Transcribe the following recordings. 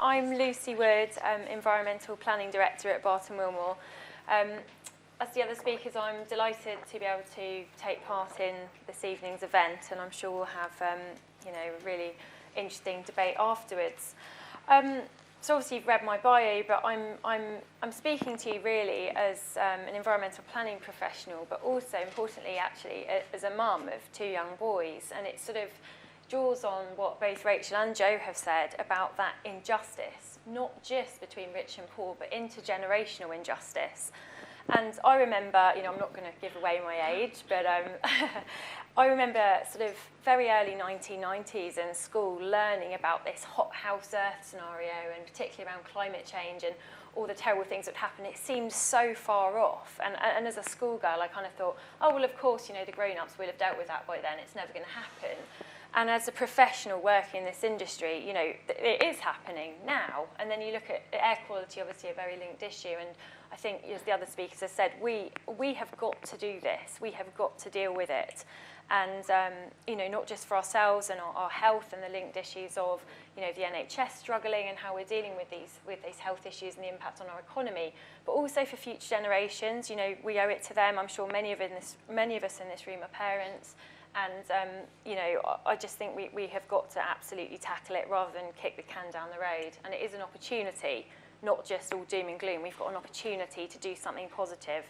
I'm Lucy Wood, Environmental Planning Director at Barton Willmore. As the other speakers, I'm delighted to be able to take part in this evening's event, and I'm sure we'll have a really interesting debate afterwards. So obviously you've read my bio, but I'm speaking to you really as an environmental planning professional, but also importantly actually as a mum of two young boys, and it sort of draws on what both Rachel and Joe have said about that injustice, not just between rich and poor, but intergenerational injustice. And I remember, I'm not going to give away my age, but I remember sort of very early 1990s in school learning about this hot house Earth scenario, and particularly around climate change and all the terrible things that happen. It seemed so far off. And as a schoolgirl, I kind of thought, oh, well, of course, the grown-ups will have dealt with that by then. It's never going to happen. And as a professional working in this industry, it is happening now. And then you look at air quality, obviously a very linked issue. And I think, as the other speakers have said, we have got to do this. We have got to deal with it. And, not just for ourselves and our health and the linked issues of, the NHS struggling and how we're dealing with these health issues and the impact on our economy, but also for future generations. We owe it to them. I'm sure many of us in this room are parents. And, I just think we have got to absolutely tackle it rather than kick the can down the road. And it is an opportunity, not just all doom and gloom. We've got an opportunity to do something positive.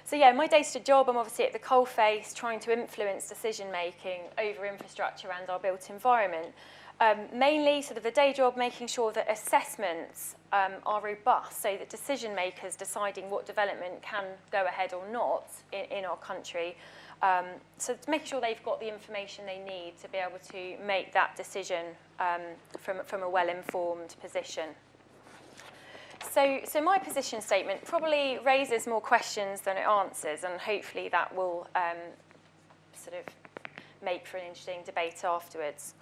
So yeah, my day-to-day job, I'm obviously at the coalface trying to influence decision-making over infrastructure and our built environment. Mainly sort of the day job, making sure that assessments are robust so that decision makers deciding what development can go ahead or not in our country. So making sure they've got the information they need to be able to make that decision from a well-informed position. So my position statement probably raises more questions than it answers, and hopefully that will sort of make for an interesting debate afterwards.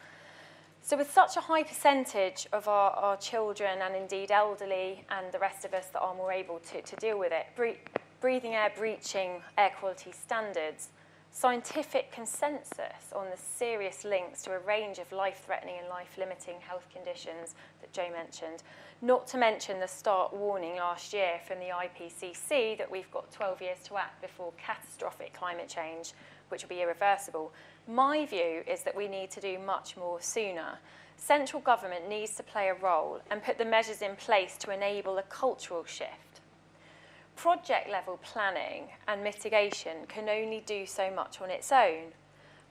So with such a high percentage of our children and indeed elderly and the rest of us that are more able to deal with it, breathing air breaching air quality standards, scientific consensus on the serious links to a range of life-threatening and life-limiting health conditions that Joe mentioned, not to mention the stark warning last year from the IPCC that we've got 12 years to act before catastrophic climate change, which will be irreversible. My view is that we need to do much more sooner. Central government needs to play a role and put the measures in place to enable a cultural shift. Project-level planning and mitigation can only do so much on its own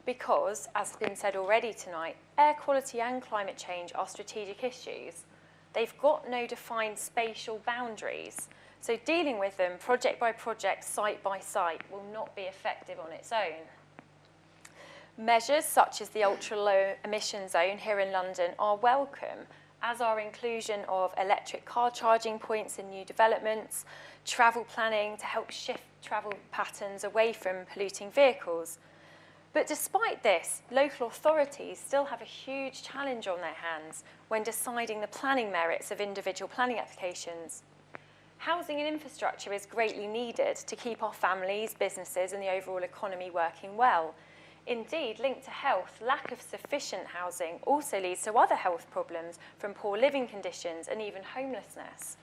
because, as has been said already tonight, air quality and climate change are strategic issues. They've got no defined spatial boundaries, so dealing with them project by project, site by site, will not be effective on its own. Measures such as the ultra-low emission zone here in London are welcome, as are inclusion of electric car charging points in new developments, travel planning to help shift travel patterns away from polluting vehicles. But despite this, local authorities still have a huge challenge on their hands when deciding the planning merits of individual planning applications. Housing and infrastructure is greatly needed to keep our families, businesses, and the overall economy working well. Indeed, linked to health, lack of sufficient housing also leads to other health problems, from poor living conditions and even homelessness.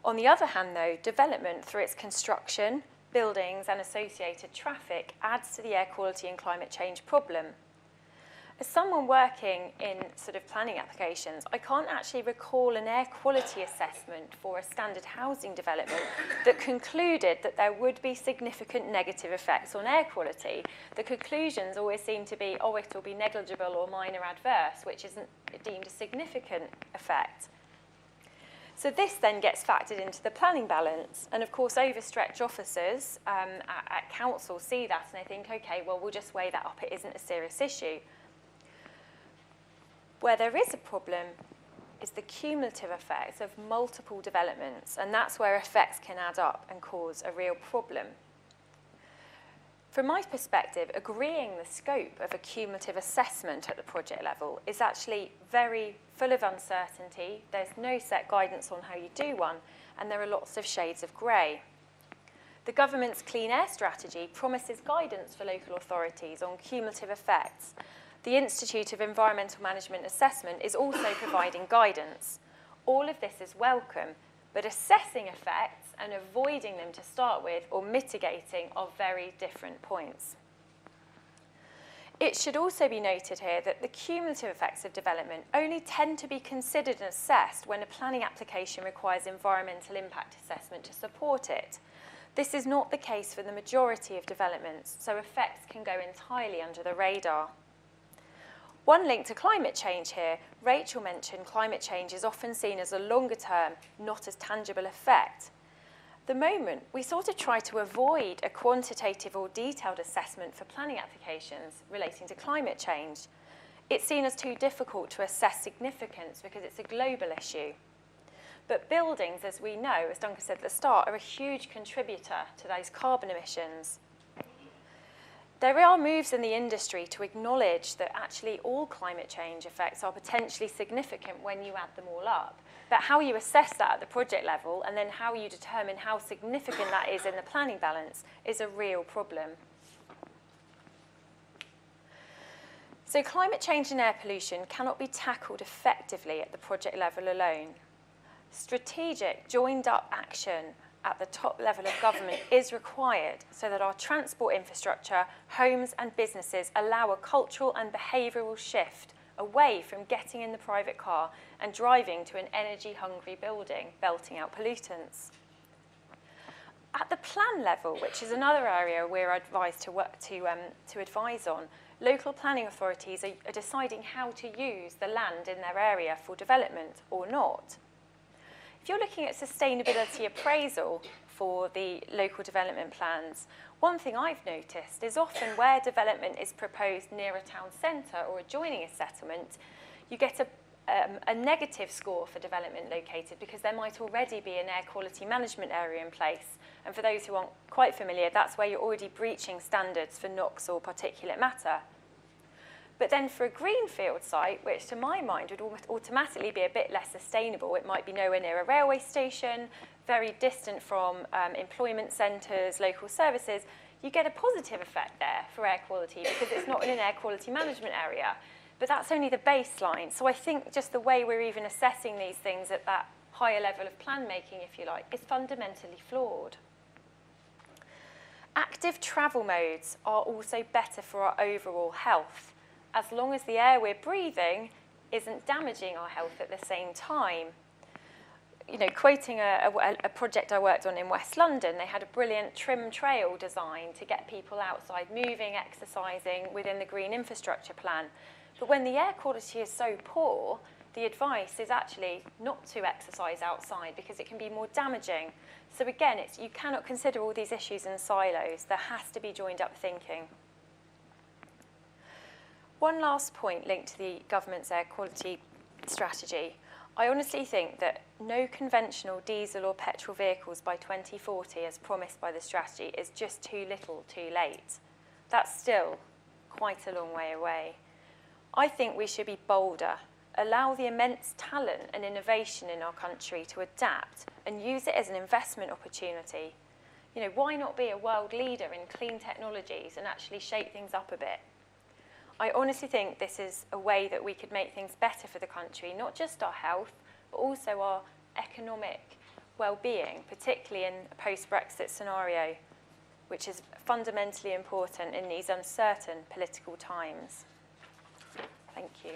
On the other hand, though, development through its construction, buildings and associated traffic adds to the air quality and climate change problem. As someone working in sort of planning applications, I can't actually recall an air quality assessment for a standard housing development that concluded that there would be significant negative effects on air quality. The conclusions always seem to be, oh, it'll be negligible or minor adverse, which isn't deemed a significant effect. So this then gets factored into the planning balance. And of course, overstretched officers at council see that and they think, okay, well, we'll just weigh that up. It isn't a serious issue. Where there is a problem is the cumulative effects of multiple developments, and that's where effects can add up and cause a real problem. From my perspective, agreeing the scope of a cumulative assessment at the project level is actually very full of uncertainty. There's no set guidance on how you do one, and there are lots of shades of grey. The government's clean air strategy promises guidance for local authorities on cumulative effects, The Institute of Environmental Management Assessment is also providing guidance. All of this is welcome, but assessing effects and avoiding them to start with or mitigating are very different points. It should also be noted here that the cumulative effects of development only tend to be considered and assessed when a planning application requires environmental impact assessment to support it. This is not the case for the majority of developments, so effects can go entirely under the radar. One link to climate change here, Rachel mentioned climate change is often seen as a longer term, not as tangible effect. At the moment, we sort of try to avoid a quantitative or detailed assessment for planning applications relating to climate change. It's seen as too difficult to assess significance because it's a global issue. But buildings, as we know, as Duncan said at the start, are a huge contributor to those carbon emissions. There are moves in the industry to acknowledge that actually all climate change effects are potentially significant when you add them all up. But how you assess that at the project level and then how you determine how significant that is in the planning balance is a real problem. So climate change and air pollution cannot be tackled effectively at the project level alone. Strategic, joined-up action at the top level of government is required so that our transport infrastructure, homes and businesses allow a cultural and behavioural shift away from getting in the private car and driving to an energy-hungry building, belting out pollutants. At the plan level, which is another area we're advised to advise on, local planning authorities are deciding how to use the land in their area for development or not. If you're looking at sustainability appraisal for the local development plans, one thing I've noticed is often where development is proposed near a town centre or adjoining a settlement, you get a negative score for development located because there might already be an air quality management area in place. And for those who aren't quite familiar, that's where you're already breaching standards for NOx or particulate matter. But then for a greenfield site, which to my mind would automatically be a bit less sustainable, it might be nowhere near a railway station, very distant from employment centres, local services, you get a positive effect there for air quality because it's not in an air quality management area. But that's only the baseline. So I think just the way we're even assessing these things at that higher level of plan making, if you like, is fundamentally flawed. Active travel modes are also better for our overall health, as long as the air we're breathing isn't damaging our health at the same time. You know, quoting a project I worked on in West London, they had a brilliant trim trail design to get people outside moving, exercising within the green infrastructure plan. But when the air quality is so poor, the advice is actually not to exercise outside because it can be more damaging. So again, you cannot consider all these issues in silos. There has to be joined up thinking. One last point linked to the government's air quality strategy. I honestly think that no conventional diesel or petrol vehicles by 2040, as promised by the strategy, is just too little too late. That's still quite a long way away. I think we should be bolder, allow the immense talent and innovation in our country to adapt and use it as an investment opportunity. You know, why not be a world leader in clean technologies and actually shake things up a bit? I honestly think this is a way that we could make things better for the country, not just our health, but also our economic well-being, particularly in a post-Brexit scenario, which is fundamentally important in these uncertain political times. Thank you.